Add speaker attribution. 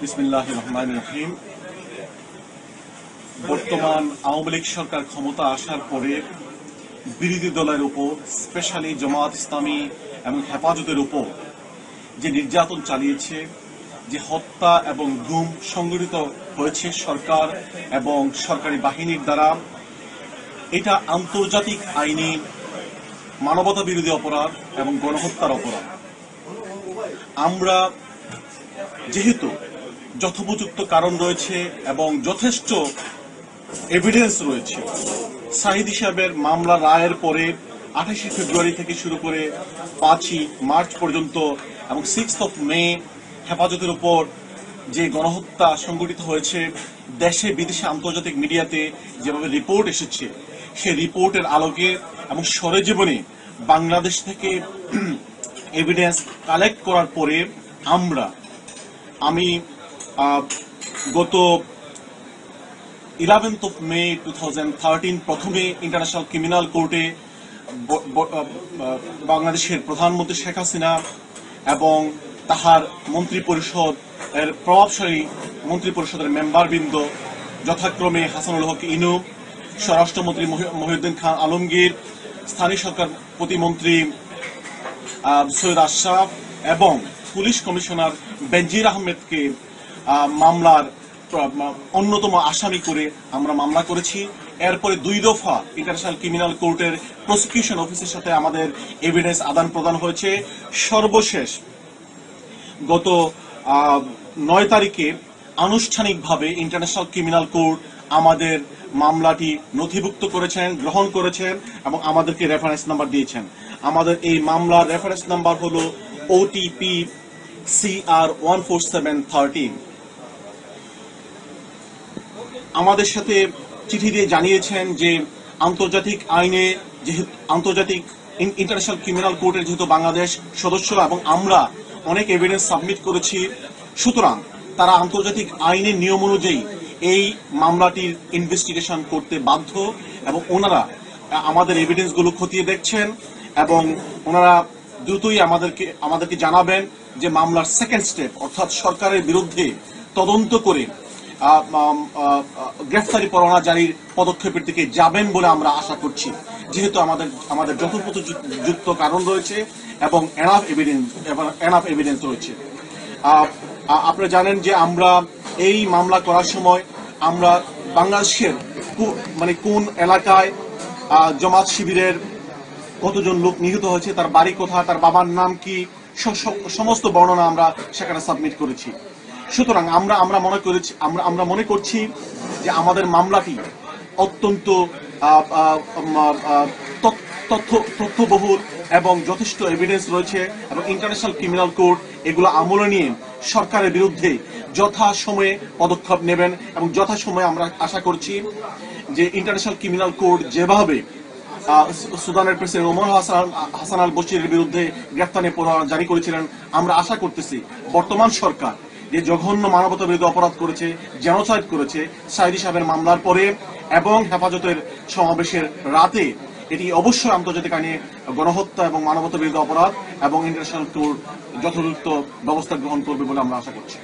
Speaker 1: বিসমিল্লাহির রহমানির রহিম। বর্তমান আওয়ামী লীগ সরকার ক্ষমতা আসার পরে বিরোধী দলের উপর, স্পেশালি জামায়াত ইসলামী এবং হেফাজতের উপর যে নির্যাতন চালিয়েছে, যে হত্যা এবং গুম সংগঠিত হয়েছে সরকার এবং সরকারি বাহিনীর দ্বারা, এটা আন্তর্জাতিক আইনে মানবতা বিরোধী অপরাধ এবং গণহত্যার অপরাধ। আমরা যেহেতু যথোপযুক্ত কারণ রয়েছে এবং যথেষ্ট এভিডেন্স রয়েছে, সাহিদি সাহেবের মামলা রায়ের পরে 28 ফেব্রুয়ারি থেকে শুরু করে 5 মার্চ পর্যন্ত এবং 6 মে হেফাজতের উপর যে গণহত্যা সংঘটিত হয়েছে, দেশে বিদেশে আন্তর্জাতিক মিডিয়াতে যেভাবে রিপোর্ট এসেছে, সেই রিপোর্টের আলোকে এবং সরেজীবনে বাংলাদেশ থেকে এভিডেন্স কালেক্ট করার পরে আমি গত 11 মে 2013 প্রথমে ইন্টারন্যাশনাল ক্রিমিনাল কোর্টে বাংলাদেশের প্রধানমন্ত্রী শেখ হাসিনা এবং তাহার মন্ত্রী পরিষদ এর প্রভাবশালী মন্ত্রী পরিষদের মেম্বারবৃন্দ যথাক্রমে হাসানুল হক ইনু, স্বরাষ্ট্রমন্ত্রী মহিউদ্দিন খান আলমগীর, স্থানীয় সরকার প্রতিমন্ত্রী সৈয়দ আশরাফ এবং পুলিশ কমিশনার বেনজির আহমেদকে মামলার অন্যতম আসামি করে আমরা মামলা করেছি। এরপরে 2 দফা ইন্টারন্যাশনাল ক্রিমিনাল কোর্টের প্রসিকিউশন অফিসের সাথে আমাদের এভিডেন্স আদান প্রদান হয়েছে। সর্বশেষ গত 9 তারিখে আনুষ্ঠানিকভাবে ইন্টারন্যাশনাল ক্রিমিনাল কোর্ট আমাদের মামলাটি নথিভুক্ত করেছেন, গ্রহণ করেছেন এবং আমাদেরকে রেফারেন্স নাম্বার দিয়েছেন। আমাদের এই মামলার রেফারেন্স নাম্বার হলো OTP CR 14713। আমাদের সাথে চিঠি দিয়ে জানিয়েছেন যে আন্তর্জাতিক আইনে, যেহেতু আন্তর্জাতিক ইন্টারন্যাশনাল ক্রিমিনাল কোর্টের যেহেতু বাংলাদেশ সদস্য এবং আমরা অনেক এভিডেন্স সাবমিট করেছি, সুতরাং তারা আন্তর্জাতিক আইনের নিয়ম অনুযায়ী এই মামলাটির ইনভেস্টিগেশন করতে বাধ্য এবং ওনারা আমাদের এভিডেন্সগুলো খতিয়ে দেখছেন এবং ওনারা দ্রুতই আমাদেরকে জানাবেন যে মামলার সেকেন্ড স্টেপ অর্থাৎ সরকারের বিরুদ্ধে তদন্ত করে গ্রেফতারি পরোয়ানা জারির পদক্ষেপের দিকে যাবেন বলে আমরা আশা করছি, যেহেতু আমাদের যথোপযুক্ত কারণ রয়েছে এবং এনাফ এভিডেন্স রয়েছে। আপনারা জানেন যে আমরা এই মামলা করার সময় আমরা বাংলাদেশের কোন এলাকায় জামাত শিবিরের কতজন লোক নিহত হয়েছে, তার বাড়ি কোথায়, তার বাবার নাম কি, সমস্ত বর্ণনা আমরা সেখানে সাবমিট করেছি। সুতরাং আমরা মনে করছি যে আমাদের মামলাটি অত্যন্ত তথ্যবহুল এবং যথেষ্ট এভিডেন্স রয়েছে এবং ইন্টারন্যাশনাল ক্রিমিনাল কোর্ট এগুলো আমলে নিয়ে সরকারের বিরুদ্ধে যথাসময়ে পদক্ষেপ নেবেন এবং যথাসময়ে আমরা আশা করছি যে ইন্টারন্যাশনাল ক্রিমিনাল কোর্ট যেভাবে সুদানের প্রেসিডেন্ট ওমর হাসান আল বশিরের বিরুদ্ধে গ্রেফতারি পরোয়ানা জারি করেছিলেন, আমরা আশা করতেছি বর্তমান সরকার যে জঘন্য মানবতা বিরোধী অপরাধ করেছে, জেনোসাইড করেছে সাইদি সাহেবের মামলার পরে এবং হেফাজতের সমাবেশের রাতে, এটি অবশ্যই আন্তর্জাতিক আইনে গণহত্যা এবং মানবতা বিরোধী অপরাধ এবং ইন্টারন্যাশনাল কোর্ট যথাযথ ব্যবস্থা গ্রহণ করবে বলে আমরা আশা করছি।